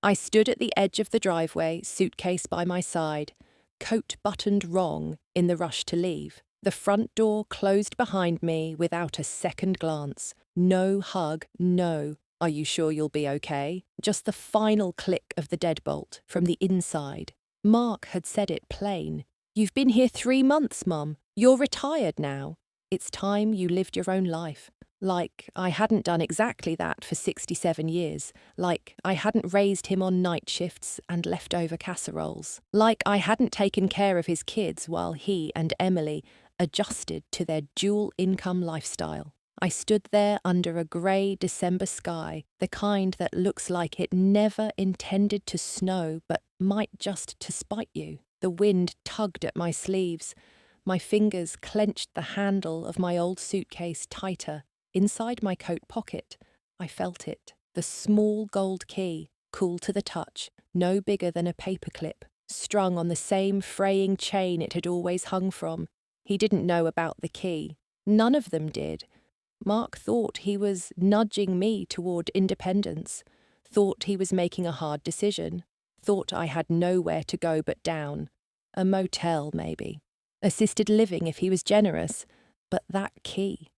I stood at the edge of the driveway, suitcase by my side, coat buttoned wrong in the rush to leave. The front door closed behind me without a second glance. No hug, no. Are you sure you'll be okay? Just the final click of the deadbolt from the inside. Mark had said it plain. You've been here 3 months, Mum. You're retired now. It's time you lived your own life. Like I hadn't done exactly that for 67 years. Like I hadn't raised him on night shifts and leftover casseroles. Like I hadn't taken care of his kids while he and Emily adjusted to their dual income lifestyle. I stood there under a grey December sky, the kind that looks like it never intended to snow but might just to spite you. The wind tugged at my sleeves. My fingers clenched the handle of my old suitcase tighter. Inside my coat pocket, I felt it. The small gold key, cool to the touch, no bigger than a paperclip, strung on the same fraying chain it had always hung from. He didn't know about the key. None of them did. Mark thought he was nudging me toward independence, thought he was making a hard decision, thought I had nowhere to go but down. A motel, maybe. Assisted living if he was generous. But that key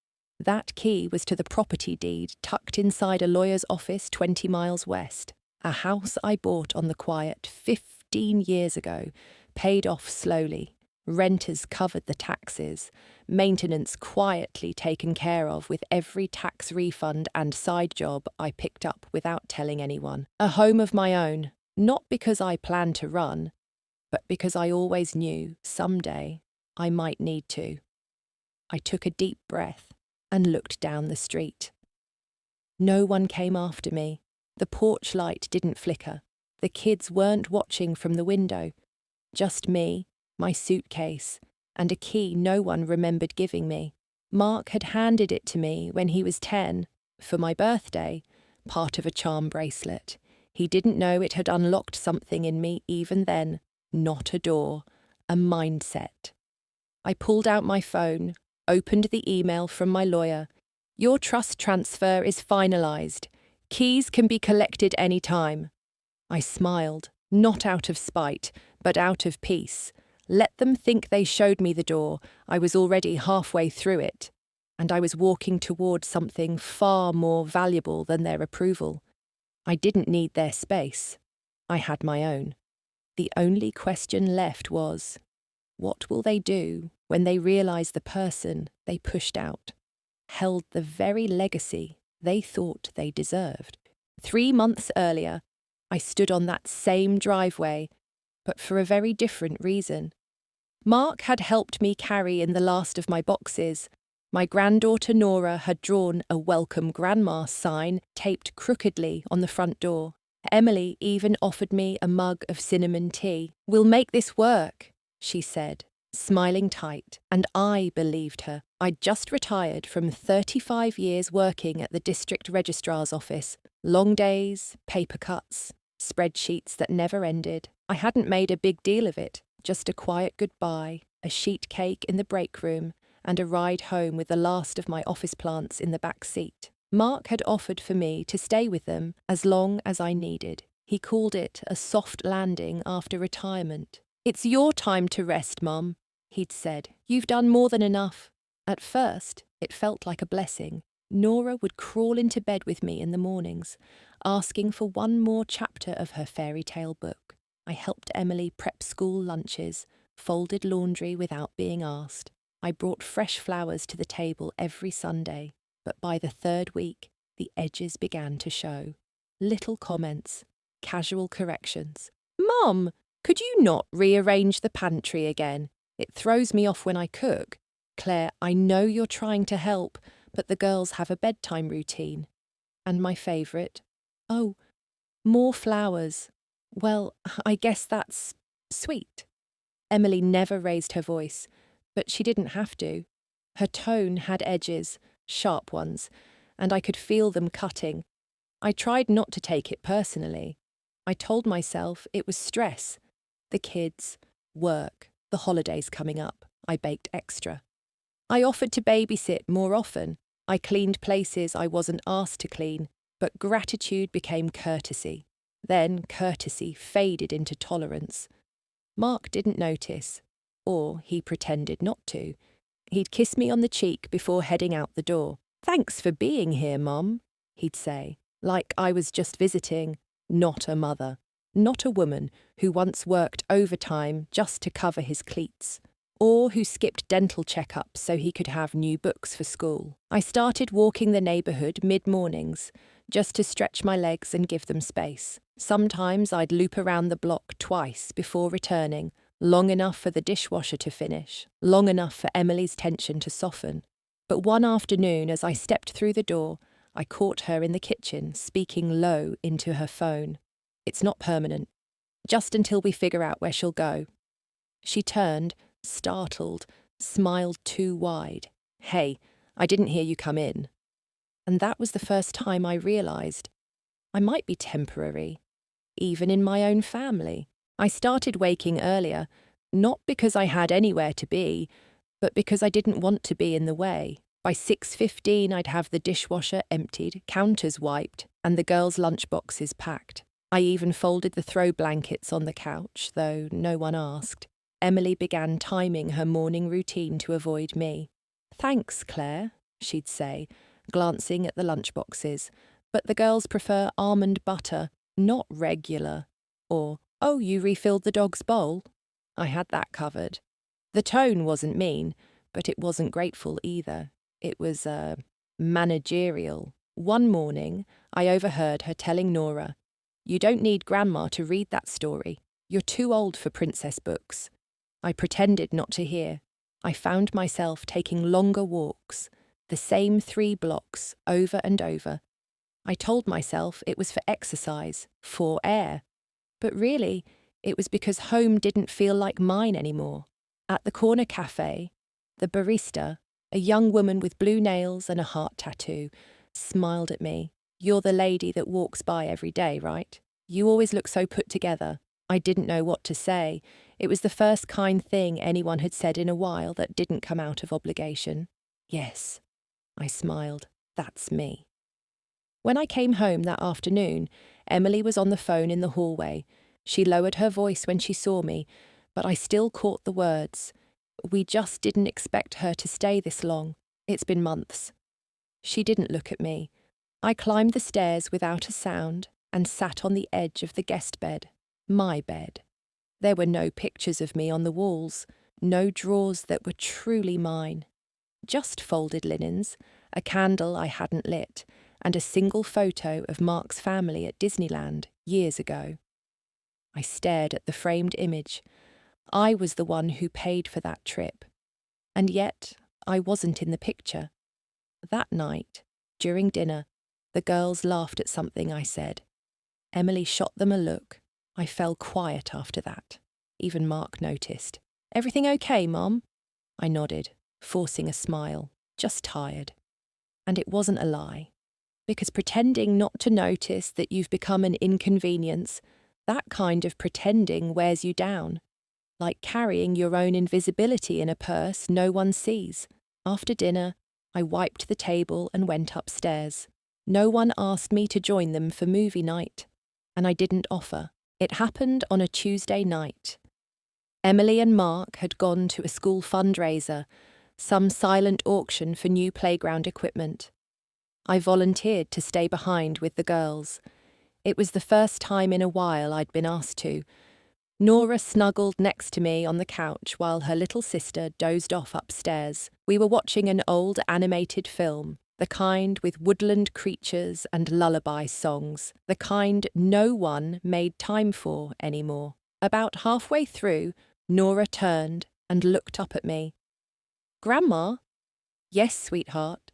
was to the property deed tucked inside a lawyer's office 20 miles west. A house I bought on the quiet 15 years ago, paid off slowly. Renters covered the taxes, maintenance quietly taken care of with every tax refund and side job I picked up without telling anyone. A home of my own, not because I planned to run, but because I always knew someday I might need to. I took a deep breath and looked down the street. No one came after me. The porch light didn't flicker. The kids weren't watching from the window. Just me, my suitcase, and a key no one remembered giving me. Mark had handed it to me when he was 10, for my birthday, part of a charm bracelet. He didn't know it had unlocked something in me even then. Not a door, a mindset. I pulled out my phone, opened the email from my lawyer. Your trust transfer is finalized. Keys can be collected any time. I smiled, not out of spite, but out of peace. Let them think they showed me the door. I was already halfway through it, and I was walking toward something far more valuable than their approval. I didn't need their space. I had my own. The only question left was, what will they do when they realize the person they pushed out held the very legacy they thought they deserved? 3 months earlier, I stood on that same driveway, but for a very different reason. Mark had helped me carry in the last of my boxes. My granddaughter Nora had drawn a welcome grandma sign taped crookedly on the front door. Emily even offered me a mug of cinnamon tea. We'll make this work, she said, smiling tight, and I believed her. I'd just retired from 35 years working at the district registrar's office. Long days, paper cuts, spreadsheets that never ended. I hadn't made a big deal of it, just a quiet goodbye, a sheet cake in the break room, and a ride home with the last of my office plants in the back seat. Mark had offered for me to stay with them as long as I needed. He called it a soft landing after retirement. It's your time to rest, Mum, he'd said. You've done more than enough. At first, it felt like a blessing. Nora would crawl into bed with me in the mornings, asking for one more chapter of her fairy tale book. I helped Emily prep school lunches, folded laundry without being asked. I brought fresh flowers to the table every Sunday, but by the 3rd week, the edges began to show. Little comments, casual corrections. Mum, could you not rearrange the pantry again? It throws me off when I cook. Claire, I know you're trying to help, but the girls have a bedtime routine. And my favourite, oh, more flowers. Well, I guess that's sweet. Emily never raised her voice, but she didn't have to. Her tone had edges, sharp ones, and I could feel them cutting. I tried not to take it personally. I told myself it was stress. The kids, work, the holidays coming up. I baked extra. I offered to babysit more often. I cleaned places I wasn't asked to clean, but gratitude became courtesy. Then courtesy faded into tolerance. Mark didn't notice, or he pretended not to. He'd kiss me on the cheek before heading out the door. "Thanks for being here, Mum," he'd say, like I was just visiting, not a mother, not a woman who once worked overtime just to cover his cleats, or who skipped dental checkups so he could have new books for school. I started walking the neighbourhood mid-mornings, just to stretch my legs and give them space. Sometimes I'd loop around the block twice before returning, long enough for the dishwasher to finish, long enough for Emily's tension to soften. But one afternoon, as I stepped through the door, I caught her in the kitchen, speaking low into her phone. "It's not permanent. Just until we figure out where she'll go." She turned, startled, smiled too wide. "Hey, I didn't hear you come in." And that was the first time I realised I might be temporary, even in my own family. I started waking earlier, not because I had anywhere to be, but because I didn't want to be in the way. By 6:15 I'd have the dishwasher emptied, counters wiped, and the girls' lunchboxes packed. I even folded the throw blankets on the couch, though no one asked. Emily began timing her morning routine to avoid me. "Thanks, Claire," she'd say, glancing at the lunchboxes, "but the girls prefer almond butter, not regular." Or, "Oh, you refilled the dog's bowl?" I had that covered. The tone wasn't mean, but it wasn't grateful either. It was, managerial. One morning, I overheard her telling Nora, "You don't need Grandma to read that story. You're too old for princess books." I pretended not to hear. I found myself taking longer walks, the same 3 blocks, over and over. I told myself it was for exercise, for air. But really, it was because home didn't feel like mine anymore. At the corner cafe, the barista, a young woman with blue nails and a heart tattoo, smiled at me. "You're the lady that walks by every day, right? You always look so put together." I didn't know what to say. It was the first kind thing anyone had said in a while that didn't come out of obligation. "Yes," I smiled. "That's me." When I came home that afternoon, Emily was on the phone in the hallway. She lowered her voice when she saw me, but I still caught the words. "We just didn't expect her to stay this long. It's been months." She didn't look at me. I climbed the stairs without a sound and sat on the edge of the guest bed, my bed. There were no pictures of me on the walls, no drawers that were truly mine. Just folded linens, a candle I hadn't lit, and a single photo of Mark's family at Disneyland years ago. I stared at the framed image. I was the one who paid for that trip. And yet, I wasn't in the picture. That night, during dinner, the girls laughed at something I said. Emily shot them a look. I fell quiet after that. Even Mark noticed. "Everything okay, Mom?" I nodded, forcing a smile. "Just tired." And it wasn't a lie. Because pretending not to notice that you've become an inconvenience, that kind of pretending wears you down. Like carrying your own invisibility in a purse no one sees. After dinner, I wiped the table and went upstairs. No one asked me to join them for movie night, and I didn't offer. It happened on a Tuesday night. Emily and Mark had gone to a school fundraiser, some silent auction for new playground equipment. I volunteered to stay behind with the girls. It was the first time in a while I'd been asked to. Nora snuggled next to me on the couch while her little sister dozed off upstairs. We were watching an old animated film, the kind with woodland creatures and lullaby songs, the kind no one made time for anymore. About halfway through, Nora turned and looked up at me. "Grandma?" "Yes, sweetheart."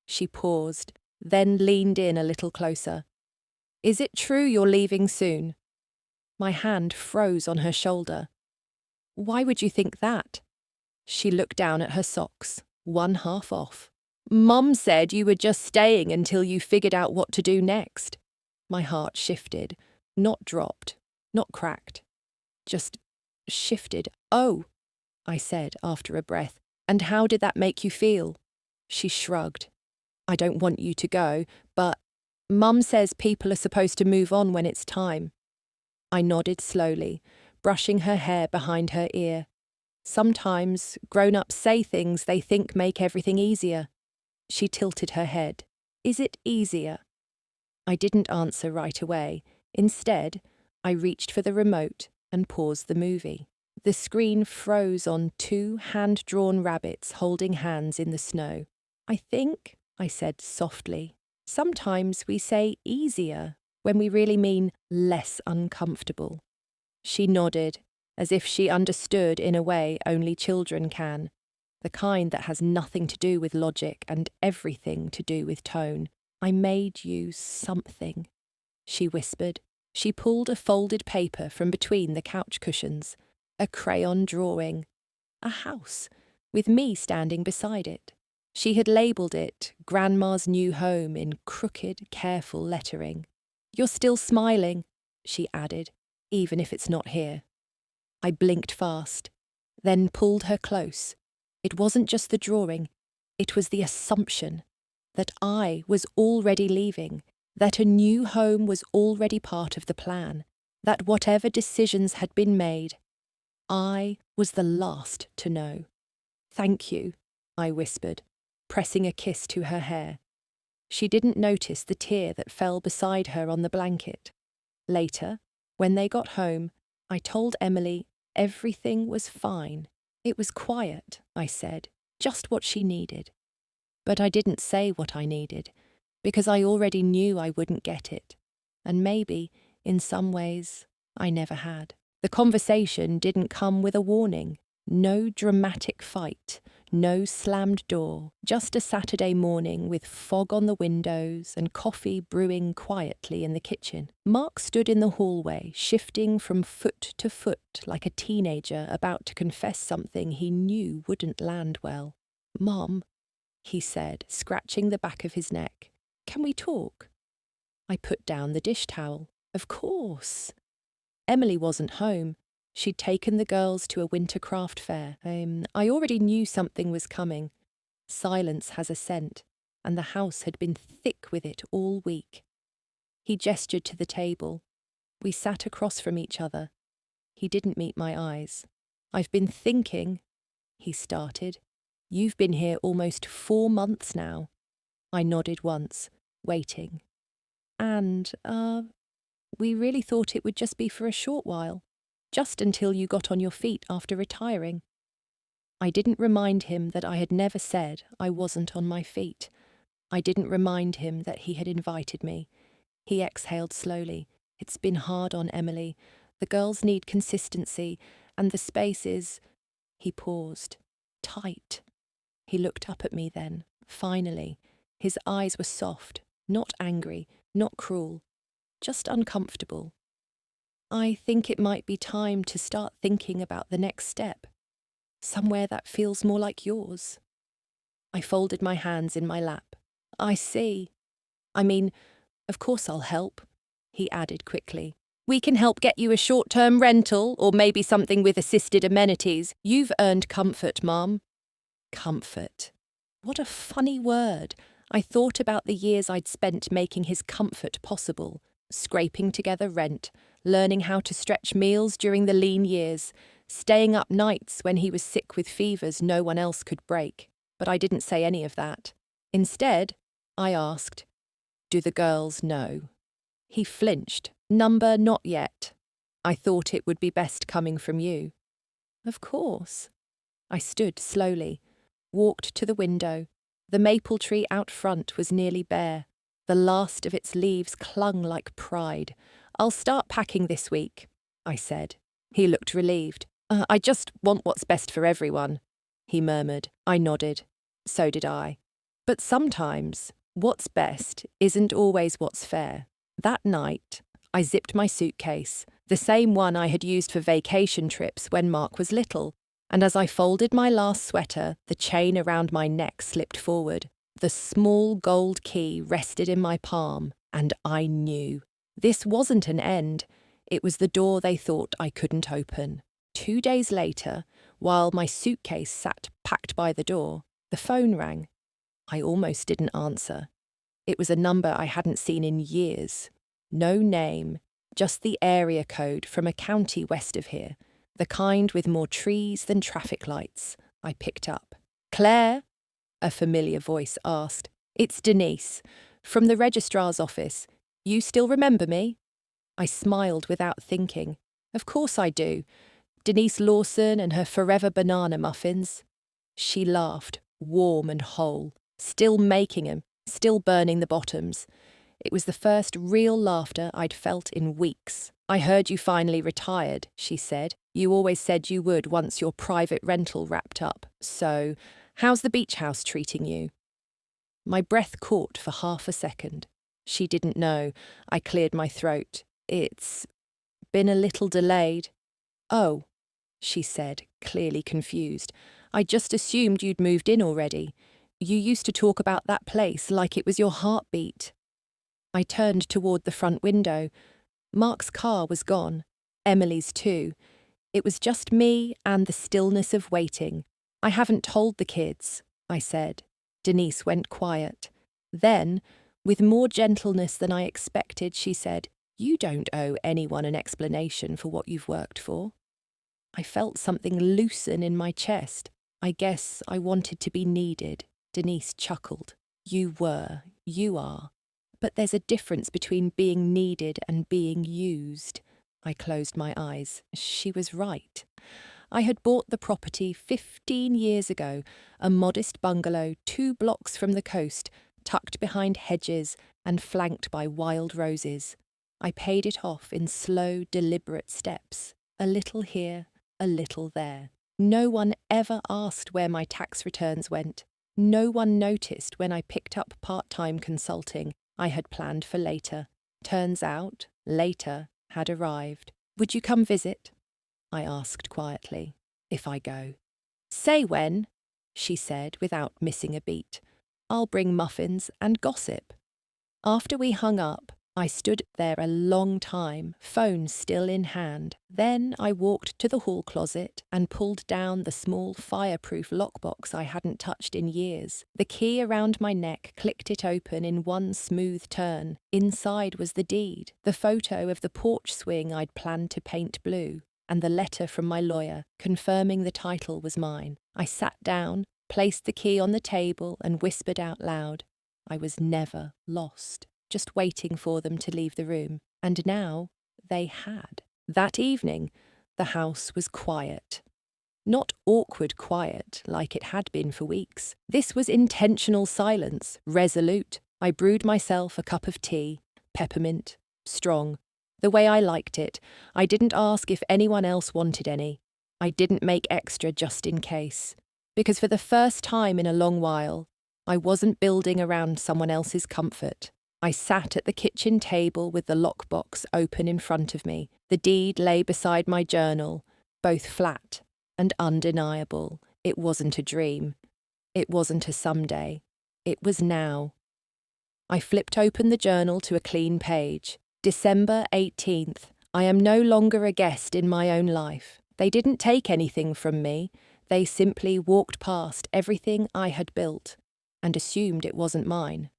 She paused, then leaned in a little closer. "Is it true you're leaving soon?" My hand froze on her shoulder. "Why would you think that?" She looked down at her socks, one half off. "Mum said you were just staying until you figured out what to do next." My heart shifted, not dropped, not cracked, just shifted. "Oh," I said after a breath. "And how did that make you feel?" She shrugged. "I don't want you to go, but..." Mum says people are supposed to move on when it's time. I nodded slowly, brushing her hair behind her ear. Sometimes grown-ups say things they think make everything easier. She tilted her head. Is it easier? I didn't answer right away. Instead, I reached for the remote and paused the movie. The screen froze on two hand-drawn rabbits holding hands in the snow. I think, I said softly, sometimes we say easier when we really mean less uncomfortable. She nodded, as if she understood in a way only children can, the kind that has nothing to do with logic and everything to do with tone. I made you something, she whispered. She pulled a folded paper from between the couch cushions, a crayon drawing, a house, with me standing beside it. She had labelled it Grandma's New Home in crooked, careful lettering. You're still smiling, she added, even if it's not here. I blinked fast, then pulled her close. It wasn't just the drawing, it was the assumption that I was already leaving, that a new home was already part of the plan, that whatever decisions had been made, I was the last to know. Thank you, I whispered, pressing a kiss to her hair. She didn't notice the tear that fell beside her on the blanket. Later, when they got home, I told Emily everything was fine. It was quiet, I said, just what she needed. But I didn't say what I needed, because I already knew I wouldn't get it. And maybe, in some ways, I never had. The conversation didn't come with a warning. No dramatic fight, no slammed door, just a Saturday morning with fog on the windows and coffee brewing quietly in the kitchen. Mark stood in the hallway, shifting from foot to foot like a teenager about to confess something he knew wouldn't land well. "Mom," he said, scratching the back of his neck, "can we talk?" I put down the dish towel. Of course. Emily wasn't home. She'd taken the girls to a winter craft fair. I already knew something was coming. Silence has a scent, and the house had been thick with it all week. He gestured to the table. We sat across from each other. He didn't meet my eyes. "I've been thinking," he started. "You've been here almost 4 months now." I nodded once, waiting. "And, we really thought it would just be for a short while. Just until you got on your feet after retiring." I didn't remind him that I had never said I wasn't on my feet. I didn't remind him that he had invited me. He exhaled slowly. "It's been hard on Emily. The girls need consistency, and the space is—" He paused. "Tight." He looked up at me then, finally. His eyes were soft, not angry, not cruel, just uncomfortable. "I think it might be time to start thinking about the next step. Somewhere that feels more like yours." I folded my hands in my lap. "I see. I mean, of course I'll help," he added quickly. "We can help get you a short-term rental, or maybe something with assisted amenities. You've earned comfort, Mom." Comfort. What a funny word. I thought about the years I'd spent making his comfort possible, scraping together rent, learning how to stretch meals during the lean years, staying up nights when he was sick with fevers no one else could break. But I didn't say any of that. Instead, I asked, "Do the girls know?" He flinched. "Number not yet. I thought it would be best coming from you." "Of course." I stood slowly, walked to the window. The maple tree out front was nearly bare. The last of its leaves clung like pride. "I'll start packing this week," I said. He looked relieved. I just want what's best for everyone," he murmured. I nodded. So did I. But sometimes, what's best isn't always what's fair. That night, I zipped my suitcase, the same one I had used for vacation trips when Mark was little, and as I folded my last sweater, the chain around my neck slipped forward. The small gold key rested in my palm, and I knew. This wasn't an end. It was the door they thought I couldn't open. 2 days later, while my suitcase sat packed by the door, the phone rang. I almost didn't answer. It was a number I hadn't seen in years. No name, just the area code from a county west of here, the kind with more trees than traffic lights. I picked up. "Claire?" a familiar voice asked. "It's Denise, from the registrar's office. You still remember me?" I smiled without thinking. Of course I do. Denise Lawson and her forever banana muffins. She laughed, warm and whole, still making 'em, still burning the bottoms. It was the first real laughter I'd felt in weeks. "I heard you finally retired," she said. "You always said you would once your private rental wrapped up. So, how's the beach house treating you?" My breath caught for half a second. She didn't know. I cleared my throat. "It's been a little delayed." "Oh," she said, clearly confused. "I just assumed you'd moved in already. You used to talk about that place like it was your heartbeat." I turned toward the front window. Mark's car was gone. Emily's too. It was just me and the stillness of waiting. "I haven't told the kids," I said. Denise went quiet. Then, with more gentleness than I expected, she said, "You don't owe anyone an explanation for what you've worked for." I felt something loosen in my chest. I guess I wanted to be needed. Denise chuckled. "You were. You are. But there's a difference between being needed and being used." I closed my eyes. She was right. I had bought the property 15 years ago, a modest bungalow 2 blocks from the coast, tucked behind hedges and flanked by wild roses. I paid it off in slow, deliberate steps, a little here, a little there. No one ever asked where my tax returns went. No one noticed when I picked up part-time consulting I had planned for later. Turns out, later had arrived. "Would you come visit?" I asked quietly. "If I go." "Say when," she said without missing a beat. "I'll bring muffins and gossip." After we hung up, I stood there a long time, phone still in hand. Then I walked to the hall closet and pulled down the small fireproof lockbox I hadn't touched in years. The key around my neck clicked it open in one smooth turn. Inside was the deed, the photo of the porch swing I'd planned to paint blue, and the letter from my lawyer confirming the title was mine. I sat down, placed the key on the table and whispered out loud. I was never lost. Just waiting for them to leave the room. And now they had. That evening, the house was quiet. Not awkward quiet, like it had been for weeks. This was intentional silence, resolute. I brewed myself a cup of tea, peppermint, strong, the way I liked it. I didn't ask if anyone else wanted any. I didn't make extra just in case. Because for the first time in a long while, I wasn't building around someone else's comfort. I sat at the kitchen table with the lockbox open in front of me. The deed lay beside my journal, both flat and undeniable. It wasn't a dream. It wasn't a someday. It was now. I flipped open the journal to a clean page. December 18th. I am no longer a guest in my own life. They didn't take anything from me. They simply walked past everything I had built and assumed it wasn't mine.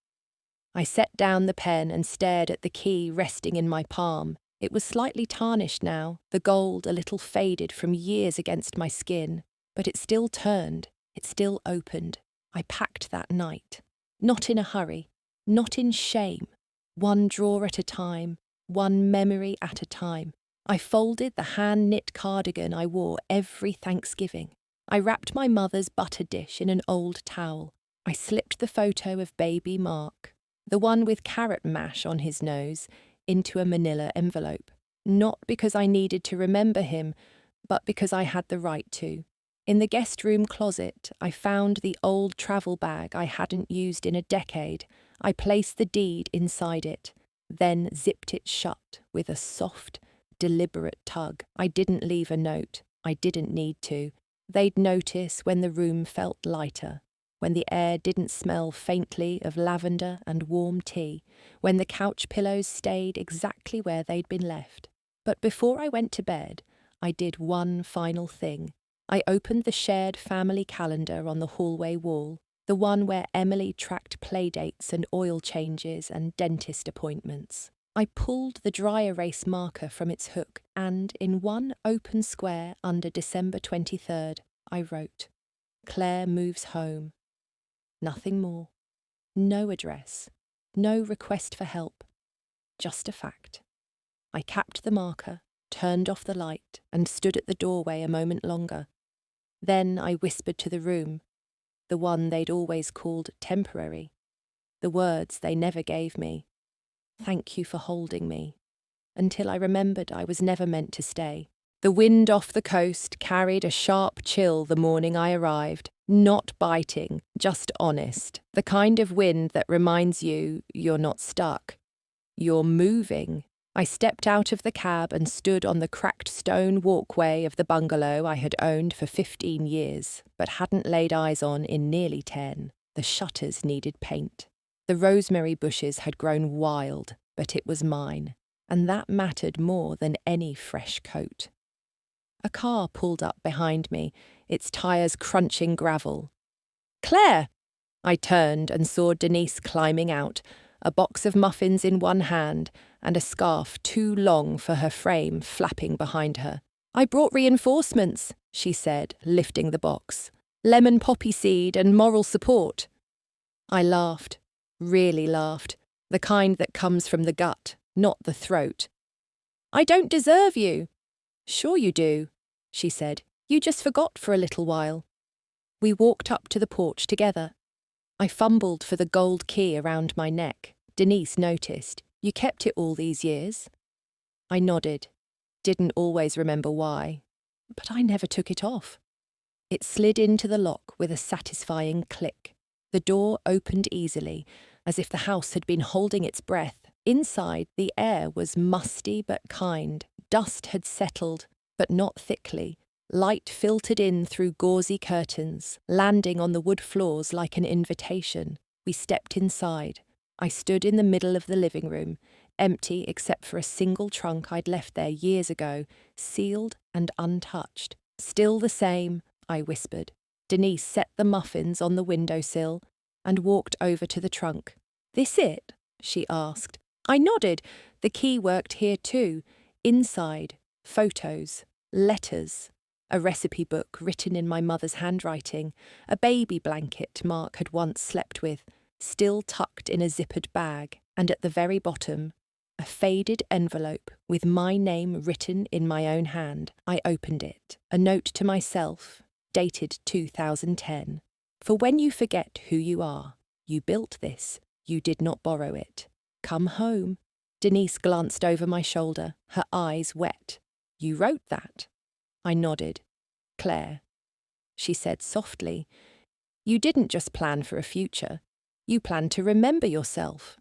I set down the pen and stared at the key resting in my palm. It was slightly tarnished now, the gold a little faded from years against my skin. But it still turned, it still opened. I packed that night. Not in a hurry, not in shame. One drawer at a time, one memory at a time. I folded the hand-knit cardigan I wore every Thanksgiving. I wrapped my mother's butter dish in an old towel. I slipped the photo of baby Mark, the one with carrot mash on his nose, into a manila envelope. Not because I needed to remember him, but because I had the right to. In the guest room closet, I found the old travel bag I hadn't used in a decade. I placed the deed inside it, then zipped it shut with a soft, deliberate tug. I didn't leave a note. I didn't need to. They'd notice when the room felt lighter, when the air didn't smell faintly of lavender and warm tea, when the couch pillows stayed exactly where they'd been left. But before I went to bed, I did one final thing. I opened the shared family calendar on the hallway wall. the one where Emily tracked playdates and oil changes and dentist appointments. I pulled the dry erase marker from its hook and, in one open square under December 23rd, I wrote, "Claire moves home." Nothing more. No address. No request for help. Just a fact. I capped the marker, turned off the light, and stood at the doorway a moment longer. Then I whispered to the room, the one they'd always called temporary, the words they never gave me. Thank you for holding me, until I remembered I was never meant to stay. The wind off the coast carried a sharp chill the morning I arrived, not biting, just honest, the kind of wind that reminds you you're not stuck. You're moving. I stepped out of the cab and stood on the cracked stone walkway of the bungalow I had owned for 15 years, but hadn't laid eyes on in nearly 10. The shutters needed paint. The rosemary bushes had grown wild, but it was mine, and that mattered more than any fresh coat. A car pulled up behind me, its tyres crunching gravel. "Claire!" I turned and saw Denise climbing out, a box of muffins in one hand and a scarf too long for her frame flapping behind her. "I brought reinforcements," she said, lifting the box. "Lemon poppy seed and moral support." I laughed, really laughed, the kind that comes from the gut, not the throat. "I don't deserve you." "Sure you do," she said. "You just forgot for a little while." We walked up to the porch together. I fumbled for the gold key around my neck. Denise noticed. "You kept it all these years?" I nodded. Didn't always remember why. But I never took it off. It slid into the lock with a satisfying click. The door opened easily, as if the house had been holding its breath. Inside, the air was musty but kind. Dust had settled, but not thickly. Light filtered in through gauzy curtains, landing on the wood floors like an invitation. We stepped inside. I stood in the middle of the living room, empty except for a single trunk I'd left there years ago, sealed and untouched. "Still the same," I whispered. Denise set the muffins on the windowsill and walked over to the trunk. "This it?" she asked. I nodded. The key worked here too. Inside, photos, letters, a recipe book written in my mother's handwriting, a baby blanket Mark had once slept with, still tucked in a zippered bag, and at the very bottom, a faded envelope with my name written in my own hand. I opened it. A note to myself, dated 2010. "For when you forget who you are, you built this, you did not borrow it. Come home." Denise glanced over my shoulder, her eyes wet. "You wrote that?" I nodded. "Claire," she said softly, "you didn't just plan for a future. You planned to remember yourself."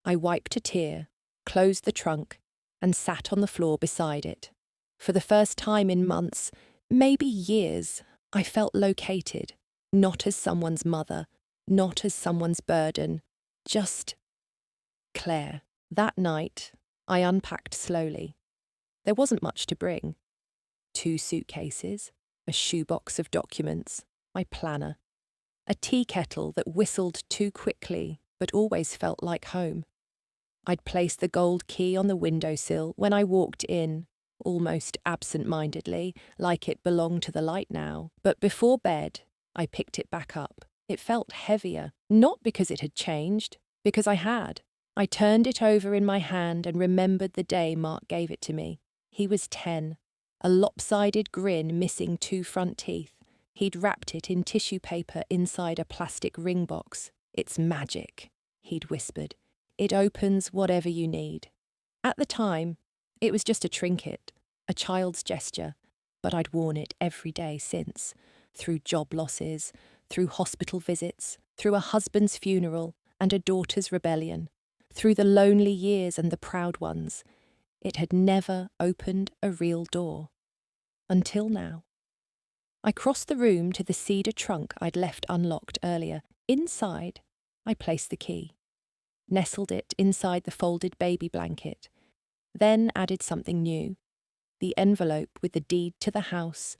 I wiped a tear, closed the trunk, and sat on the floor beside it. For the first time in months, maybe years, I felt located, not as someone's mother, not as someone's burden, just Claire. That night, I unpacked slowly. There wasn't much to bring. 2 suitcases, a shoebox of documents, my planner, a tea kettle that whistled too quickly but always felt like home. I'd placed the gold key on the windowsill when I walked in, almost absent-mindedly, like it belonged to the light now. But before bed, I picked it back up. It felt heavier, not because it had changed, because I had. I turned it over in my hand and remembered the day Mark gave it to me. He was 10, a lopsided grin missing 2 front teeth. He'd wrapped it in tissue paper inside a plastic ring box. "It's magic," he'd whispered. "It opens whatever you need." At the time, it was just a trinket, a child's gesture, but I'd worn it every day since, through job losses, through hospital visits, through a husband's funeral and a daughter's rebellion, through the lonely years and the proud ones. It had never opened a real door. Until now. I crossed the room to the cedar trunk I'd left unlocked earlier. Inside, I placed the key, nestled it inside the folded baby blanket, then added something new, the envelope with the deed to the house,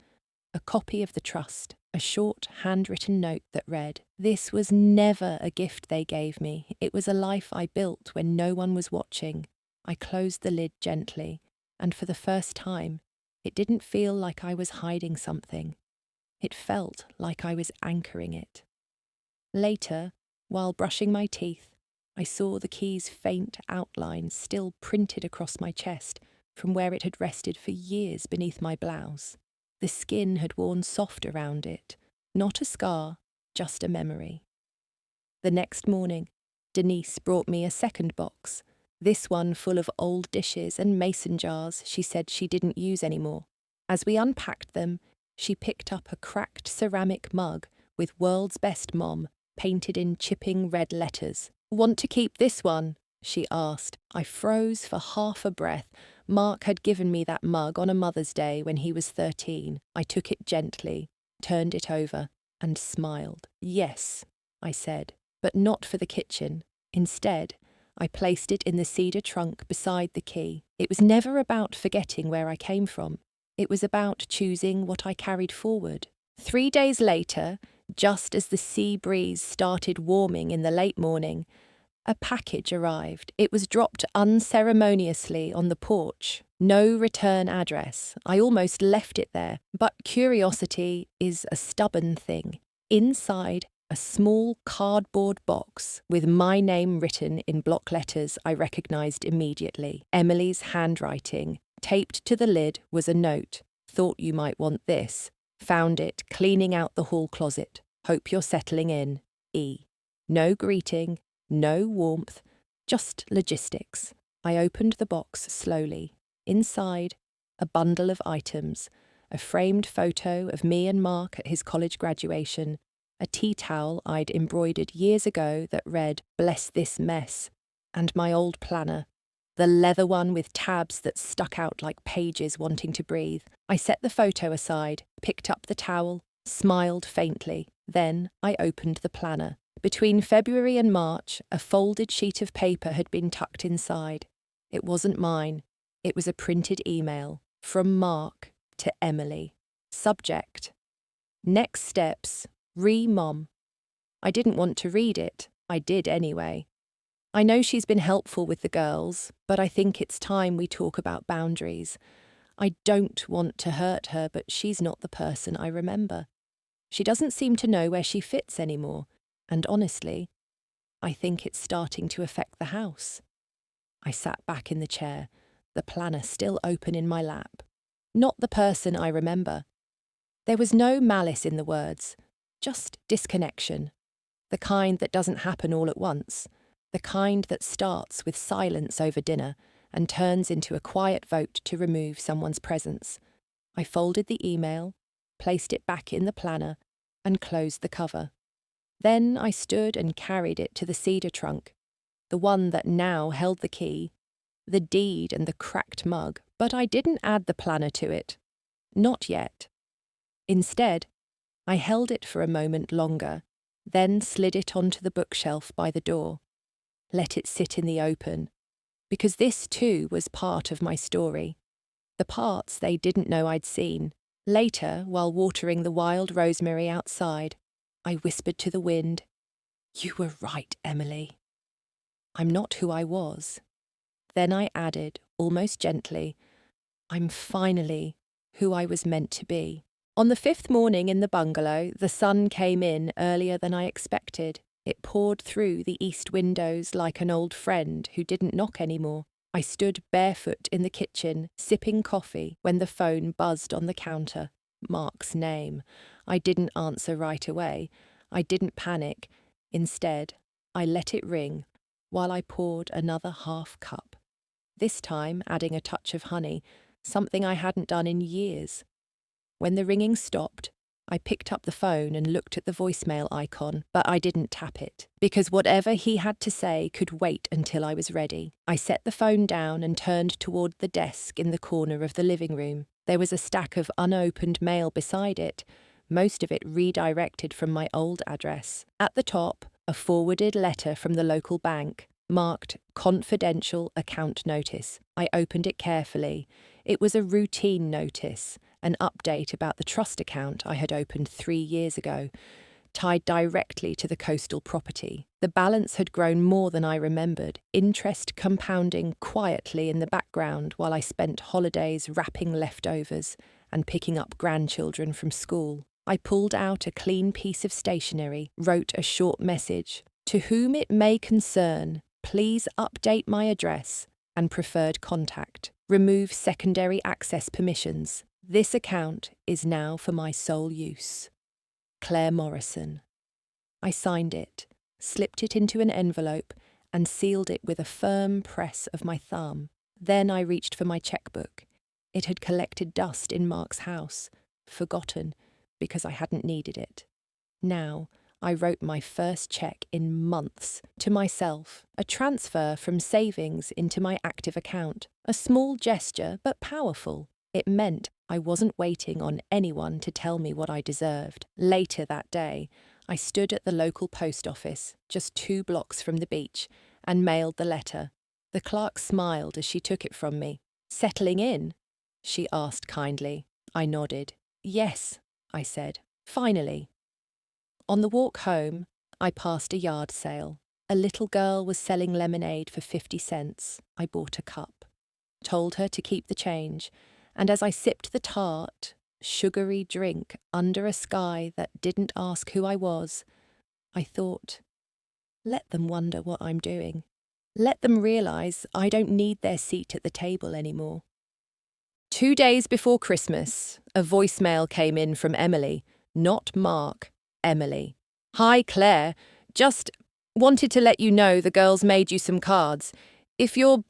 a a copy of the trust, a short, handwritten note that read, "This was never a gift they gave me. It was a life I built when no one was watching." I closed the lid gently, and for the first time, it didn't feel like I was hiding something. It felt like I was anchoring it. Later, while brushing my teeth, I saw the key's faint outline still printed across my chest from where it had rested for years beneath my blouse. The skin had worn soft around it, not a scar, just a memory. The next morning, Denise brought me a second box, this one full of old dishes and mason jars she said she didn't use anymore. As we unpacked them, she picked up a cracked ceramic mug with "World's Best Mom" painted in chipping red letters. "Want to keep this one?" she asked. I froze for half a breath. Mark had given me that mug on a Mother's Day when he was 13. I took it gently, turned it over, and smiled. "Yes," I said, "but not for the kitchen." Instead, I placed it in the cedar trunk beside the key. It was never about forgetting where I came from. It was about choosing what I carried forward. 3 days later, just as the sea breeze started warming in the late morning, a package arrived. It was dropped unceremoniously on the porch. No return address. I almost left it there, but curiosity is a stubborn thing. Inside, a small cardboard box with my name written in block letters I recognised immediately. Emily's handwriting. Taped to the lid was a note. "Thought you might want this. Found it cleaning out the hall closet. Hope you're settling in. E." No greeting, no warmth, just logistics. I opened the box slowly. Inside, a bundle of items, a framed photo of me and Mark at his college graduation, a tea towel I'd embroidered years ago that read, "Bless this mess," and my old planner, the leather one with tabs that stuck out like pages wanting to breathe. I set the photo aside, picked up the towel, smiled faintly. Then I opened the planner. Between February and March, a folded sheet of paper had been tucked inside. It wasn't mine. It was a printed email from Mark to Emily. Subject: "Next steps, re-mom." I didn't want to read it. I did anyway. "I know she's been helpful with the girls, but I think it's time we talk about boundaries. I don't want to hurt her, but she's not the person I remember. She doesn't seem to know where she fits anymore, and honestly, I think it's starting to affect the house." I sat back in the chair, the planner still open in my lap. Not the person I remember. There was no malice in the words, just disconnection. The kind that doesn't happen all at once. The kind that starts with silence over dinner and turns into a quiet vote to remove someone's presence. I folded the email, placed it back in the planner, and closed the cover. Then I stood and carried it to the cedar trunk, the one that now held the key, the deed and the cracked mug, but I didn't add the planner to it. Not yet. Instead, I held it for a moment longer, then slid it onto the bookshelf by the door. Let it sit in the open, because this too was part of my story. The parts they didn't know I'd seen. Later, while watering the wild rosemary outside, I whispered to the wind, "You were right, Emily. I'm not who I was." Then I added, almost gently, "I'm finally who I was meant to be." On the 5th morning in the bungalow, the sun came in earlier than I expected. It poured through the east windows like an old friend who didn't knock anymore. I stood barefoot in the kitchen, sipping coffee, when the phone buzzed on the counter. Mark's name. I didn't answer right away. I didn't panic. Instead, I let it ring while I poured another half cup. This time adding a touch of honey, something I hadn't done in years. When the ringing stopped, I picked up the phone and looked at the voicemail icon, but I didn't tap it, because whatever he had to say could wait until I was ready. I set the phone down and turned toward the desk in the corner of the living room. There was a stack of unopened mail beside it, most of it redirected from my old address. At the top, a forwarded letter from the local bank, marked "Confidential Account Notice." I opened it carefully. It was a routine notice, an update about the trust account I had opened 3 years ago, tied directly to the coastal property. The balance had grown more than I remembered, interest compounding quietly in the background while I spent holidays wrapping leftovers and picking up grandchildren from school. I pulled out a clean piece of stationery, wrote a short message. To whom it may concern, please update my address and preferred contact. Remove secondary access permissions. This account is now for my sole use. Claire Morrison. I signed it, slipped it into an envelope, and sealed it with a firm press of my thumb. Then I reached for my checkbook. It had collected dust in Mark's house, forgotten because I hadn't needed it. Now, I wrote my first check in months to myself, a transfer from savings into my active account. A small gesture, but powerful. It meant I wasn't waiting on anyone to tell me what I deserved. Later that day, I stood at the local post office, just 2 blocks from the beach, and mailed the letter. The clerk smiled as she took it from me. "Settling in?" she asked kindly. I nodded. "Yes," I said. "Finally." On the walk home, I passed a yard sale. A little girl was selling lemonade for 50 cents. I bought a cup, told her to keep the change, and as I sipped the tart, sugary drink under a sky that didn't ask who I was, I thought, let them wonder what I'm doing. Let them realise I don't need their seat at the table anymore. 2 days before Christmas, a voicemail came in from Emily, not Mark. Emily. "Hi, Claire. Just wanted to let you know the girls made you some cards. If you're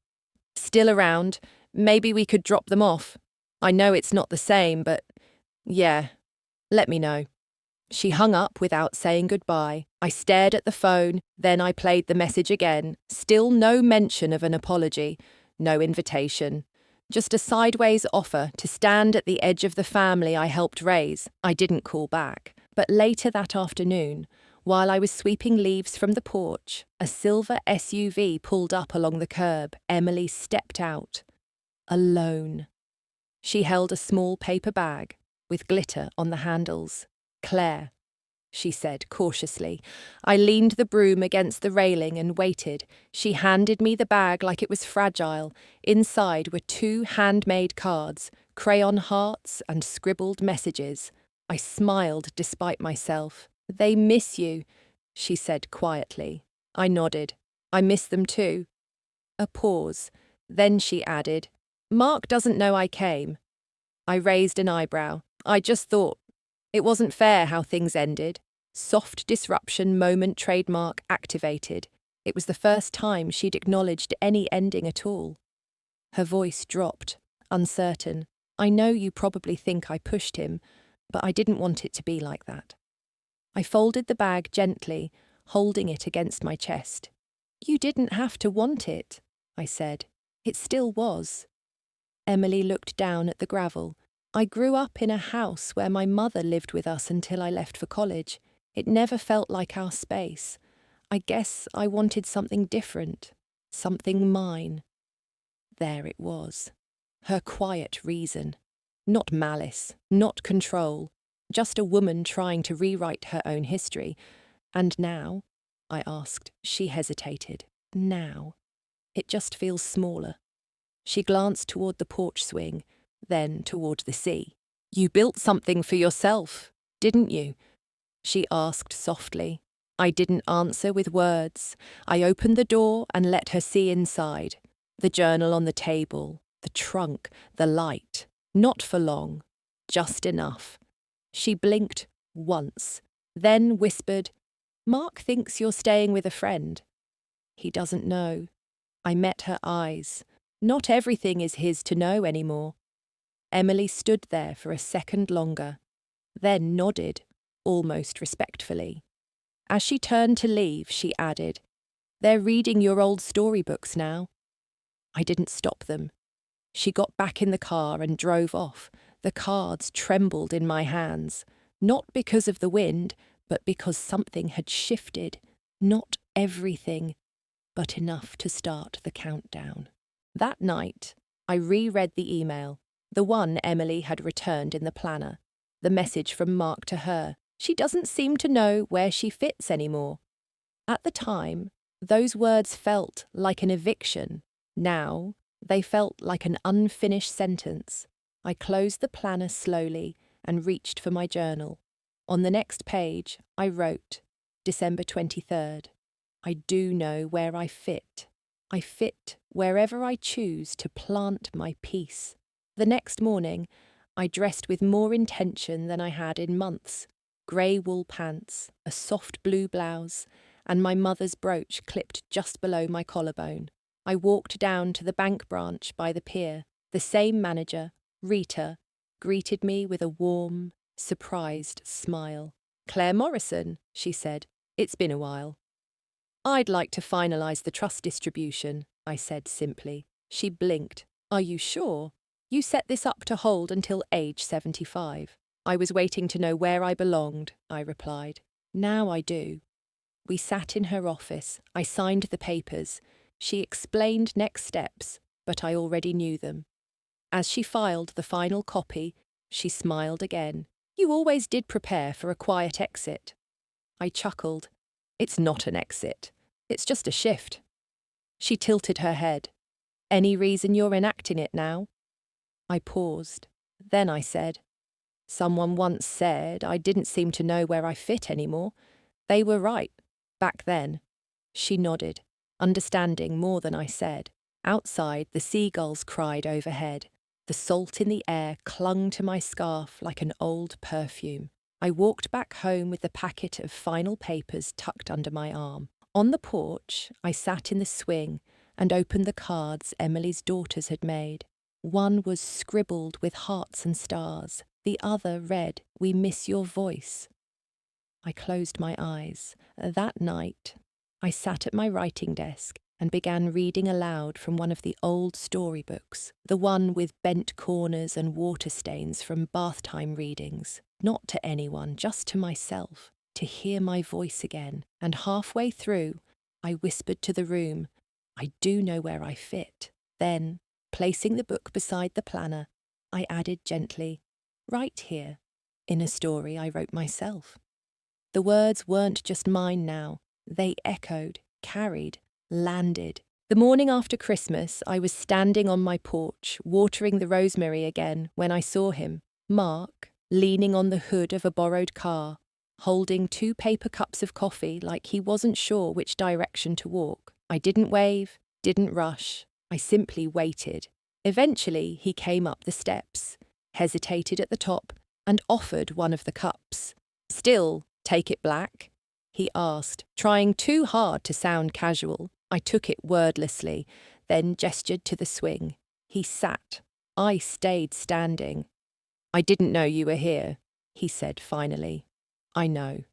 still around, maybe we could drop them off. I know it's not the same, but yeah, let me know." She hung up without saying goodbye. I stared at the phone, then I played the message again. Still no mention of an apology, no invitation. Just a sideways offer to stand at the edge of the family I helped raise. I didn't call back. But later that afternoon, while I was sweeping leaves from the porch, a silver SUV pulled up along the curb. Emily stepped out. Alone. She held a small paper bag with glitter on the handles. "Claire," she said cautiously. I leaned the broom against the railing and waited. She handed me the bag like it was fragile. Inside were 2 handmade cards, crayon hearts and scribbled messages. I smiled despite myself. "They miss you," she said quietly. I nodded. "I miss them too." A pause. Then she added, "Mark doesn't know I came." I raised an eyebrow. I just thought it wasn't fair how things ended. Soft disruption moment trademark activated. It was the first time she'd acknowledged any ending at all. Her voice dropped, uncertain. "I know you probably think I pushed him, but I didn't want it to be like that." I folded the bag gently, holding it against my chest. "You didn't have to want it," I said. "It still was." Emily looked down at the gravel. "I grew up in a house where my mother lived with us until I left for college. It never felt like our space. I guess I wanted something different, something mine." There it was. Her quiet reason. Not malice, not control, just a woman trying to rewrite her own history. "And now?" I asked. She hesitated. "Now? It just feels smaller." She glanced toward the porch swing, then toward the sea. "You built something for yourself, didn't you?" she asked softly. I didn't answer with words. I opened the door and let her see inside. The journal on the table, the trunk, the light. Not for long, just enough. She blinked once, then whispered, "Mark thinks you're staying with a friend." "He doesn't know." I met her eyes. Not everything is his to know anymore. Emily stood there for a second longer, then nodded, almost respectfully. As she turned to leave, she added, "They're reading your old storybooks now." I didn't stop them. She got back in the car and drove off. The cards trembled in my hands, not because of the wind, but because something had shifted. Not everything, but enough to start the countdown. That night, I reread the email. The one Emily had returned in the planner. The message from Mark to her. She doesn't seem to know where she fits anymore. At the time, those words felt like an eviction. Now, they felt like an unfinished sentence. I closed the planner slowly and reached for my journal. On the next page, I wrote, December 23rd. I do know where I fit. I fit wherever I choose to plant my peace. The next morning, I dressed with more intention than I had in months. Grey wool pants, a soft blue blouse, and my mother's brooch clipped just below my collarbone. I walked down to the bank branch by the pier. The same manager, Rita, greeted me with a warm, surprised smile. Claire Morrison, she said. It's been a while. I'd like to finalise the trust distribution, I said simply. She blinked. Are you sure? You set this up to hold until age 75. I was waiting to know where I belonged, I replied. Now I do. We sat in her office. I signed the papers. She explained next steps, but I already knew them. As she filed the final copy, she smiled again. You always did prepare for a quiet exit. I chuckled. It's not an exit. It's just a shift. She tilted her head. Any reason you're enacting it now? I paused. Then I said, someone once said I didn't seem to know where I fit anymore. They were right. Back then. She nodded, understanding more than I said. Outside, the seagulls cried overhead. The salt in the air clung to my scarf like an old perfume. I walked back home with the packet of final papers tucked under my arm. On the porch, I sat in the swing and opened the cards Emily's daughters had made. One was scribbled with hearts and stars. The other read, We miss your voice. I closed my eyes. That night, I sat at my writing desk and began reading aloud from one of the old storybooks, the one with bent corners and water stains from bath time readings. Not to anyone, just to myself, to hear my voice again. And halfway through, I whispered to the room, I do know where I fit. Then, placing the book beside the planner, I added gently, right here, in a story I wrote myself. The words weren't just mine now. They echoed, carried, landed. The morning after Christmas, I was standing on my porch, watering the rosemary again, when I saw him, Mark, leaning on the hood of a borrowed car, holding 2 paper cups of coffee like he wasn't sure which direction to walk. I didn't wave, didn't rush. I simply waited. Eventually, he came up the steps, hesitated at the top, and offered one of the cups. Still, take it black? He asked, trying too hard to sound casual. I took it wordlessly, then gestured to the swing. He sat. I stayed standing. I didn't know you were here, he said finally. I know.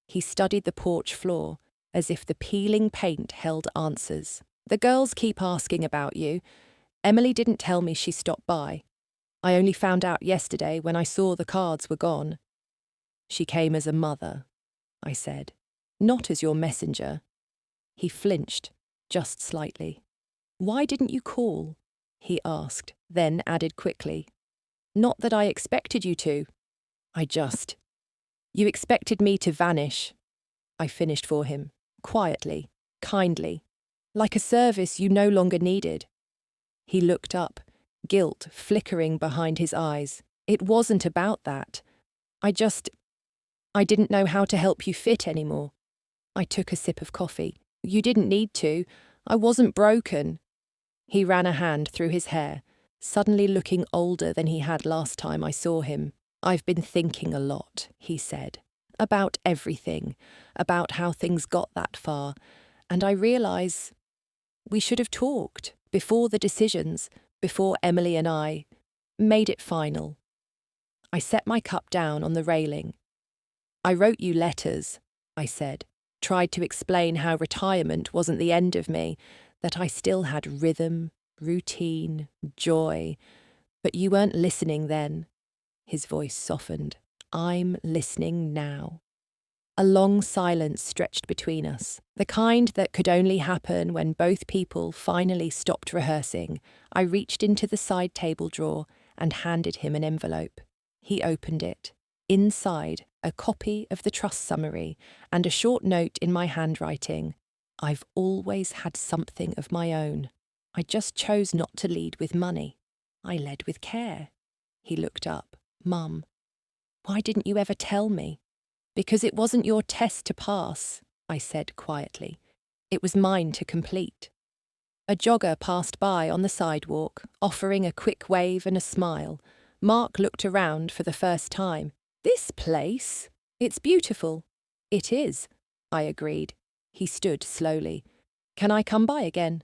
He studied the porch floor, as if the peeling paint held answers. The girls keep asking about you. Emily didn't tell me she stopped by. I only found out yesterday when I saw the cards were gone. She came as a mother, I said, not as your messenger. He flinched, just slightly. Why didn't you call? He asked, then added quickly. Not that I expected you to. You expected me to vanish. I finished for him, quietly, kindly, like a service you no longer needed. He looked up, guilt flickering behind his eyes. It wasn't about that. I didn't know how to help you fit anymore. I took a sip of coffee. You didn't need to. I wasn't broken. He ran a hand through his hair, suddenly looking older than he had last time I saw him. I've been thinking a lot, he said, about everything, about how things got that far, and I realise we should have talked before the decisions, before Emily and I made it final. I set my cup down on the railing. I wrote you letters, I said, tried to explain how retirement wasn't the end of me, that I still had rhythm, routine, joy, but you weren't listening then. His voice softened. I'm listening now. A long silence stretched between us, the kind that could only happen when both people finally stopped rehearsing. I reached into the side table drawer and handed him an envelope. He opened it. Inside, a copy of the trust summary and a short note in my handwriting. I've always had something of my own. I just chose not to lead with money. I led with care. He looked up. Mum, why didn't you ever tell me? Because it wasn't your test to pass, I said quietly. It was mine to complete. A jogger passed by on the sidewalk, offering a quick wave and a smile. Mark looked around for the first time. This place? It's beautiful. It is, I agreed. He stood slowly. Can I come by again?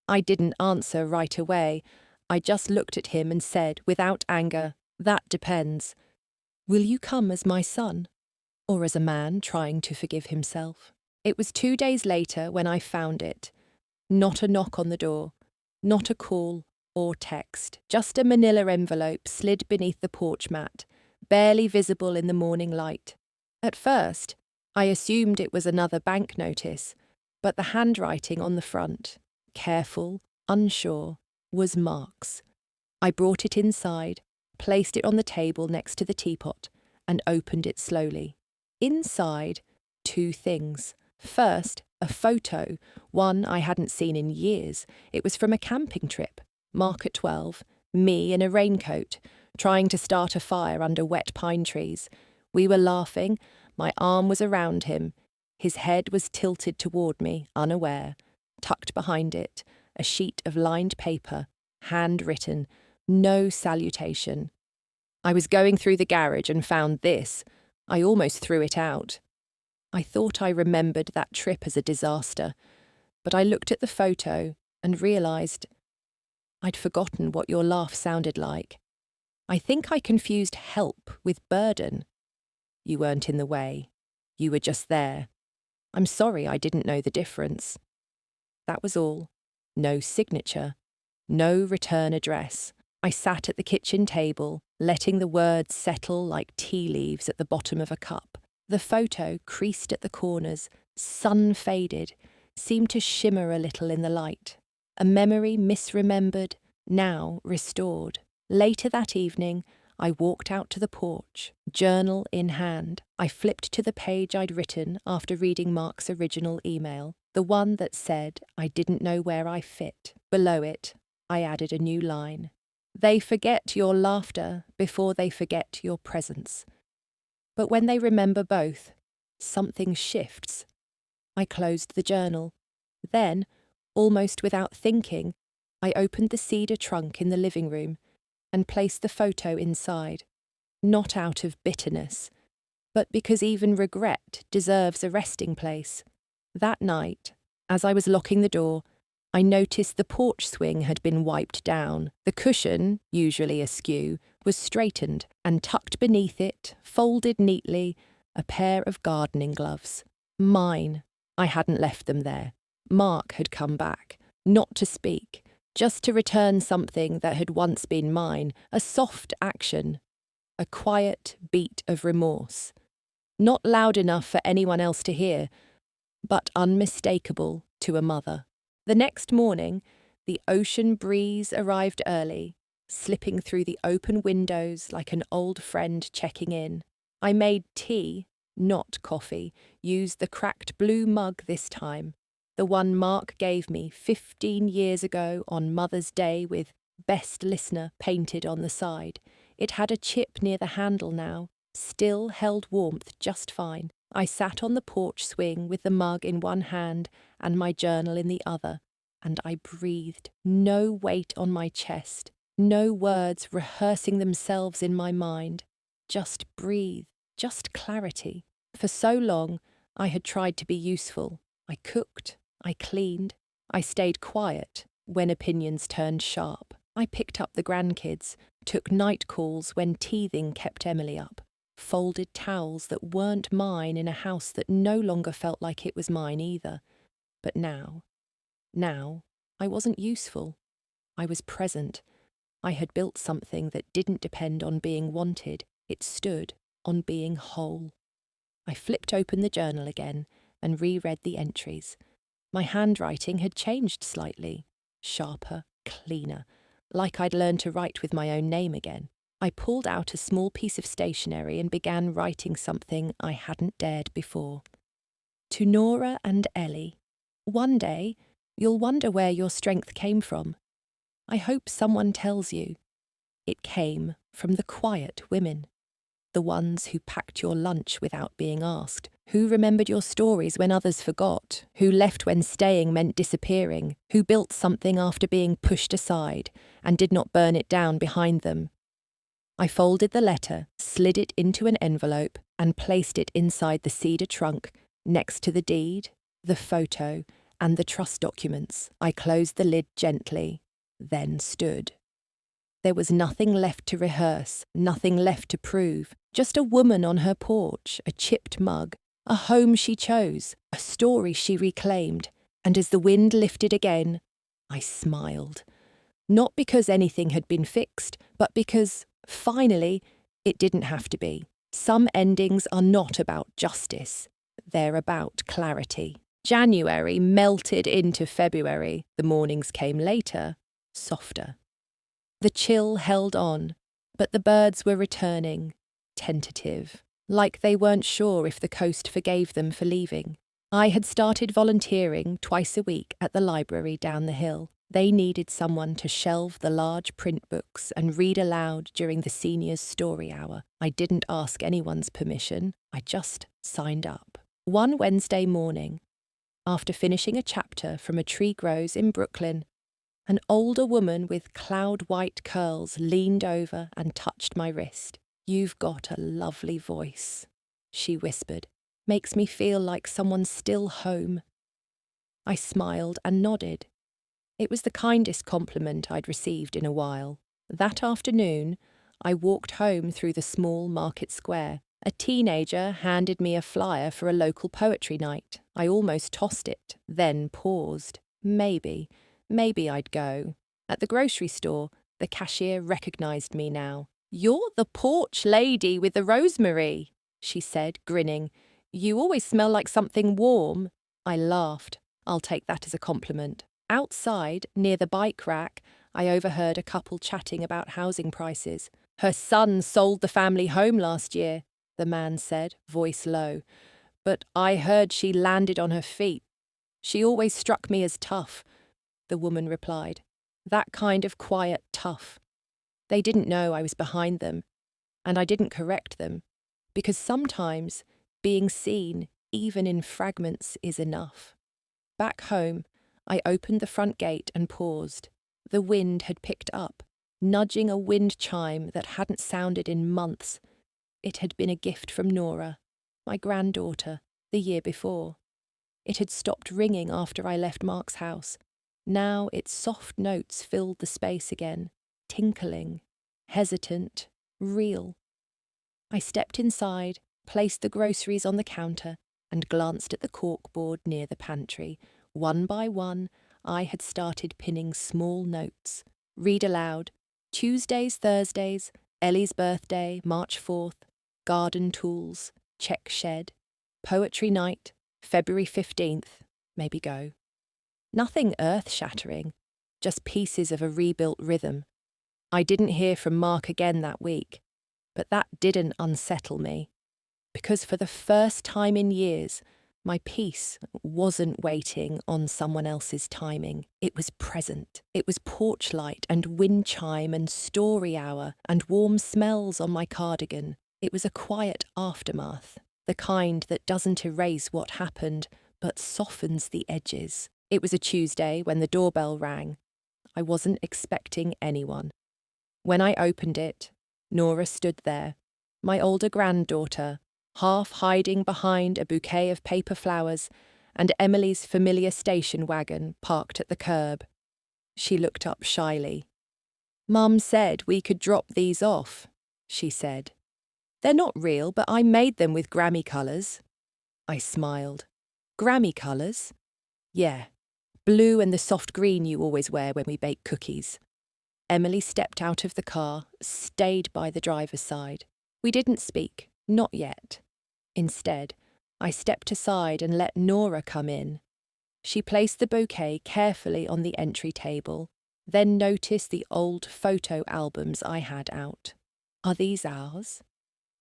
I didn't answer right away. I just looked at him and said, without anger, that depends. Will you come as my son? Or as a man trying to forgive himself? It was 2 days later when I found it. Not a knock on the door, not a call or text, just a manila envelope slid beneath the porch mat, barely visible in the morning light. At first, I assumed it was another bank notice, but the handwriting on the front, careful, unsure, was Mark's. I brought it inside, placed it on the table next to the teapot, and opened it slowly. Inside, 2 things. First, a photo, one I hadn't seen in years. It was from a camping trip. Mark at 12, me in a raincoat, trying to start a fire under wet pine trees. We were laughing. My arm was around him. His head was tilted toward me, unaware. Tucked behind it, a sheet of lined paper, handwritten, no salutation. I was going through the garage and found this. I almost threw it out. I thought I remembered that trip as a disaster, but I looked at the photo and realised I'd forgotten what your laugh sounded like. I think I confused help with burden. You weren't in the way. You were just there. I'm sorry I didn't know the difference. That was all. No signature. No return address. I sat at the kitchen table, letting the words settle like tea leaves at the bottom of a cup. The photo, creased at the corners, sun-faded, seemed to shimmer a little in the light. A memory misremembered, now restored. Later that evening, I walked out to the porch, journal in hand. I flipped to the page I'd written after reading Mark's original email, the one that said I didn't know where I fit. Below it, I added a new line. They forget your laughter before they forget your presence. But when they remember both, something shifts. I closed the journal. Then, almost without thinking, I opened the cedar trunk in the living room and placed the photo inside, not out of bitterness, but because even regret deserves a resting place. That night, as I was locking the door, I noticed the porch swing had been wiped down. The cushion, usually askew, was straightened, and tucked beneath it, folded neatly, a pair of gardening gloves. Mine. I hadn't left them there. Mark had come back, not to speak, just to return something that had once been mine, a soft action, a quiet beat of remorse. Not loud enough for anyone else to hear, but unmistakable to a mother. The next morning, the ocean breeze arrived early, slipping through the open windows like an old friend checking in. I made tea, not coffee, used the cracked blue mug this time, the one Mark gave me 15 years ago on Mother's Day with Best Listener painted on the side. It had a chip near the handle now, still held warmth just fine. I sat on the porch swing with the mug in one hand and my journal in the other, and I breathed, no weight on my chest, no words rehearsing themselves in my mind. Just breathe, just clarity. For so long, I had tried to be useful. I cooked, I cleaned, I stayed quiet when opinions turned sharp. I picked up the grandkids, took night calls when teething kept Emily up, folded towels that weren't mine in a house that no longer felt like it was mine either. But now, I wasn't useful. I was present. I had built something that didn't depend on being wanted. It stood on being whole. I flipped open the journal again and reread the entries. My handwriting had changed slightly, sharper, cleaner. like I'd learned to write with my own name again. I pulled out a small piece of stationery and began writing something I hadn't dared before. To Nora and Ellie, one day you'll wonder where your strength came from. I hope someone tells you. It came from the quiet women. The ones who packed your lunch without being asked, who remembered your stories when others forgot, who left when staying meant disappearing, who built something after being pushed aside and did not burn it down behind them. I folded the letter, slid it into an envelope, and placed it inside the cedar trunk, next to the deed, the photo, and the trust documents. I closed the lid gently, then stood. There was nothing left to rehearse, nothing left to prove, just a woman on her porch, a chipped mug, a home she chose, a story she reclaimed, and as the wind lifted again, I smiled. Not because anything had been fixed, but because, finally, it didn't have to be. Some endings are not about justice, they're about clarity. January melted into February, the mornings came later, softer. The chill held on, but the birds were returning, tentative, like they weren't sure if the coast forgave them for leaving. I had started volunteering twice a week at the library down the hill. They needed someone to shelve the large print books and read aloud during the seniors' story hour. I didn't ask anyone's permission, I just signed up. One Wednesday morning, after finishing a chapter from A Tree Grows in Brooklyn, an older woman with cloud-white curls leaned over and touched my wrist. "You've got a lovely voice," she whispered. "Makes me feel like someone's still home." I smiled and nodded. It was the kindest compliment I'd received in a while. That afternoon, I walked home through the small market square. A teenager handed me a flyer for a local poetry night. I almost tossed it, then paused. Maybe I'd go. At the grocery store, the cashier recognized me now. "You're the porch lady with the rosemary," she said, grinning. "You always smell like something warm." I laughed. I'll take that as a compliment. Outside, near the bike rack, I overheard a couple chatting about housing prices. "Her son sold the family home last year," the man said, voice low. "But I heard she landed on her feet. She always struck me as tough," the woman replied. "That kind of quiet tough." They didn't know I was behind them, and I didn't correct them, because sometimes being seen, even in fragments, is enough. Back home, I opened the front gate and paused. The wind had picked up, nudging a wind chime that hadn't sounded in months. It had been a gift from Nora, my granddaughter, the year before. It had stopped ringing after I left Mark's house. Now its soft notes filled the space again, tinkling, hesitant, real. I stepped inside, placed the groceries on the counter, and glanced at the corkboard near the pantry. One by one, I had started pinning small notes. Read aloud. Tuesdays, Thursdays, Ellie's birthday, March 4th, garden tools, check shed, poetry night, February 15th, maybe go. Nothing earth-shattering, just pieces of a rebuilt rhythm. I didn't hear from Mark again that week, but that didn't unsettle me, because for the first time in years, my peace wasn't waiting on someone else's timing. It was present. It was porch light and wind chime and story hour and warm smells on my cardigan. It was a quiet aftermath, the kind that doesn't erase what happened, but softens the edges. It was a Tuesday when the doorbell rang. I wasn't expecting anyone. When I opened it, Nora stood there, my older granddaughter, half hiding behind a bouquet of paper flowers, and Emily's familiar station wagon parked at the curb. She looked up shyly. "Mum said we could drop these off," she said. "They're not real, but I made them with Grammy colours." I smiled. "Grammy colours?" "Yeah, blue and the soft green you always wear when we bake cookies." Emily stepped out of the car, stayed by the driver's side. We didn't speak, not yet. Instead, I stepped aside and let Nora come in. She placed the bouquet carefully on the entry table, then noticed the old photo albums I had out. Are these ours?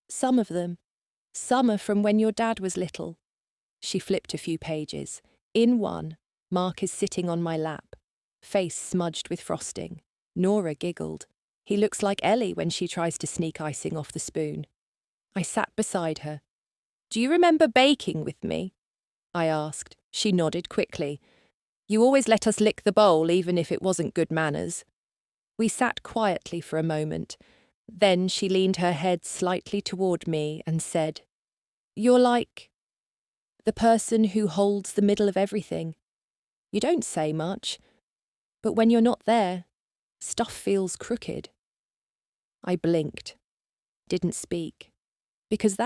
Some of them. Some are from when your dad was little. She flipped a few pages. In one, Mark is sitting on my lap, face smudged with frosting. Nora giggled. He looks like Ellie when she tries to sneak icing off the spoon. I sat beside her. Do you remember baking with me? I asked. She nodded quickly. You always let us lick the bowl even if it wasn't good manners. We sat quietly for a moment. Then she leaned her head slightly toward me and said, You're like the person who holds the middle of everything. You don't say much, but when you're not there, stuff feels crooked. I blinked, didn't speak, because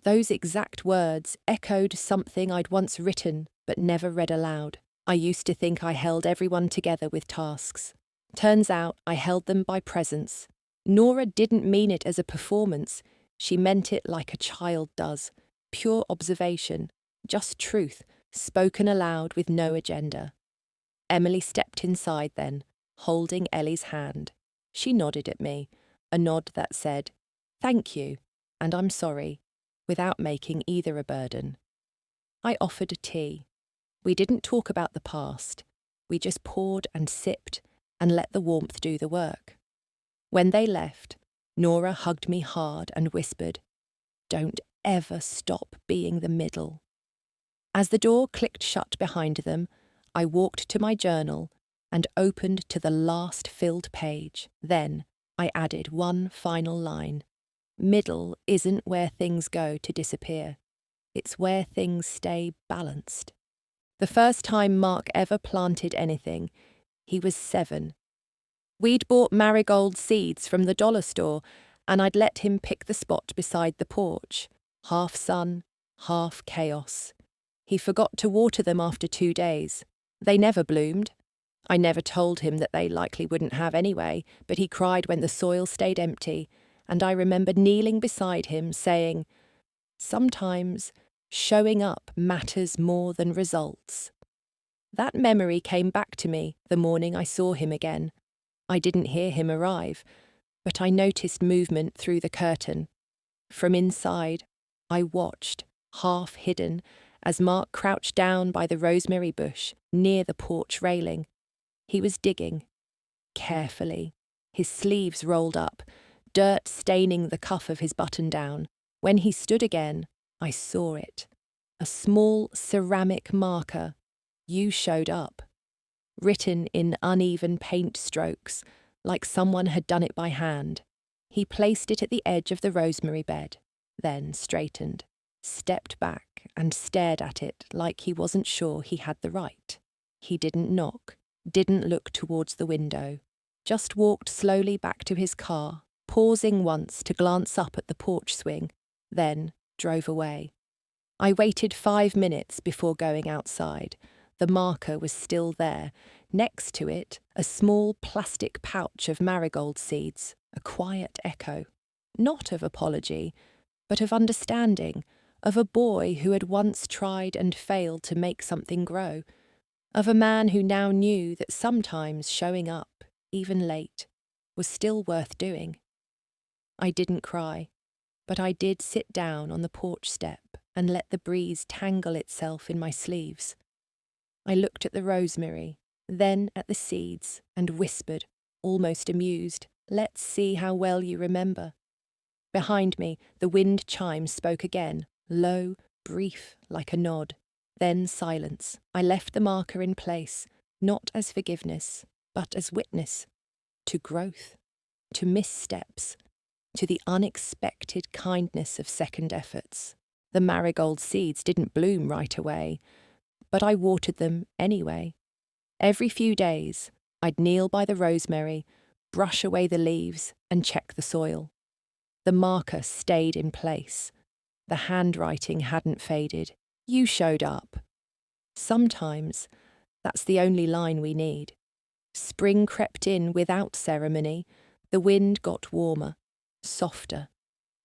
those exact words echoed something I'd once written but never read aloud. I used to think I held everyone together with tasks. Turns out I held them by presence. Nora didn't mean it as a performance. She meant it like a child does. Pure observation, just truth, spoken aloud with no agenda. Emily stepped inside then, holding Ellie's hand. She nodded at me, a nod that said, Thank you, and I'm sorry, without making either a burden. I offered a tea. We didn't talk about the past. We just poured and sipped and let the warmth do the work. When they left, Nora hugged me hard and whispered, Don't ever stop being the middle. As the door clicked shut behind them, I walked to my journal and opened to the last filled page. Then I added one final line. Middle isn't where things go to disappear. It's where things stay balanced. The first time Mark ever planted anything, he was 7. We'd bought marigold seeds from the dollar store, and I'd let him pick the spot beside the porch. Half sun, half chaos. He forgot to water them after 2 days. They never bloomed. I never told him that they likely wouldn't have anyway, but he cried when the soil stayed empty, and I remember kneeling beside him saying, Sometimes showing up matters more than results. That memory came back to me the morning I saw him again. I didn't hear him arrive, but I noticed movement through the curtain. From inside, I watched, half hidden, as Mark crouched down by the rosemary bush near the porch railing. He was digging, carefully, his sleeves rolled up, dirt staining the cuff of his button-down. When he stood again, I saw it. A small ceramic marker. You showed up. Written in uneven paint strokes, like someone had done it by hand. He placed it at the edge of the rosemary bed, then straightened, stepped back and stared at it like he wasn't sure he had the right. He didn't knock, didn't look towards the window, just walked slowly back to his car, pausing once to glance up at the porch swing, then drove away. I waited 5 minutes before going outside. The marker was still there. Next to it, a small plastic pouch of marigold seeds, a quiet echo. Not of apology, but of understanding, of a boy who had once tried and failed to make something grow, of a man who now knew that sometimes showing up, even late, was still worth doing. I didn't cry, but I did sit down on the porch step and let the breeze tangle itself in my sleeves. I looked at the rosemary, then at the seeds, and whispered, almost amused, Let's see how well you remember. Behind me, the wind chimes spoke again, low, brief, like a nod. Then silence. I left the marker in place, not as forgiveness, but as witness. To growth, to missteps, to the unexpected kindness of second efforts. The marigold seeds didn't bloom right away, but I watered them anyway. Every few days, I'd kneel by the rosemary, brush away the leaves, and check the soil. The marker stayed in place. The handwriting hadn't faded. You showed up. Sometimes, that's the only line we need. Spring crept in without ceremony. The wind got warmer, softer.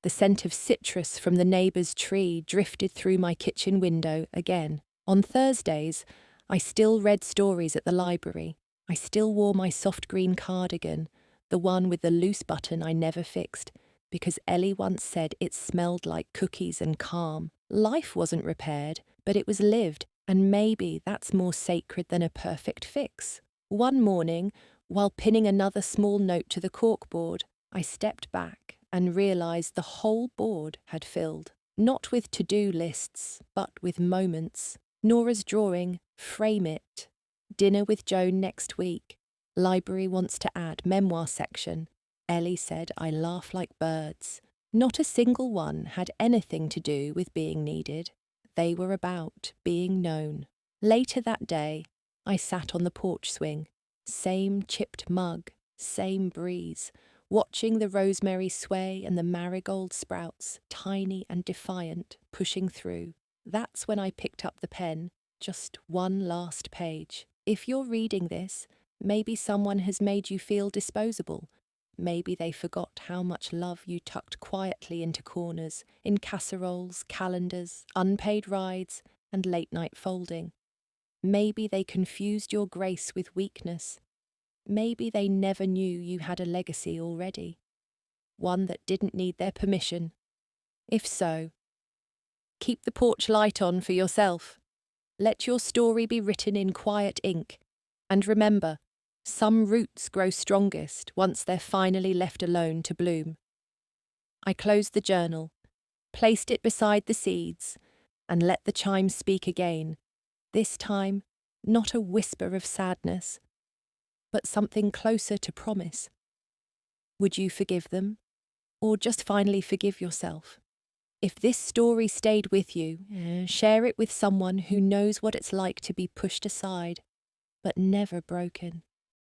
The scent of citrus from the neighbour's tree drifted through my kitchen window again. On Thursdays, I still read stories at the library. I still wore my soft green cardigan, the one with the loose button I never fixed, because Ellie once said it smelled like cookies and calm. Life wasn't repaired, but it was lived, and maybe that's more sacred than a perfect fix. One morning, while pinning another small note to the corkboard, I stepped back and realised the whole board had filled. Not with to-do lists, but with moments. Nora's drawing, frame it. Dinner with Joan next week. Library wants to add memoir section. Ellie said I laugh like birds. Not a single one had anything to do with being needed. They were about being known. Later that day, I sat on the porch swing. Same chipped mug, same breeze, watching the rosemary sway and the marigold sprouts, tiny and defiant, pushing through. That's when I picked up the pen, just one last page. If you're reading this, maybe someone has made you feel disposable. Maybe they forgot how much love you tucked quietly into corners, in casseroles, calendars, unpaid rides, and late-night folding. Maybe they confused your grace with weakness. Maybe they never knew you had a legacy already, one that didn't need their permission. If so, keep the porch light on for yourself. Let your story be written in quiet ink. And remember, some roots grow strongest once they're finally left alone to bloom. I closed the journal, placed it beside the seeds, and let the chimes speak again. This time, not a whisper of sadness, but something closer to promise. Would you forgive them, or just finally forgive yourself? If this story stayed with you, share it with someone who knows what it's like to be pushed aside, but never broken.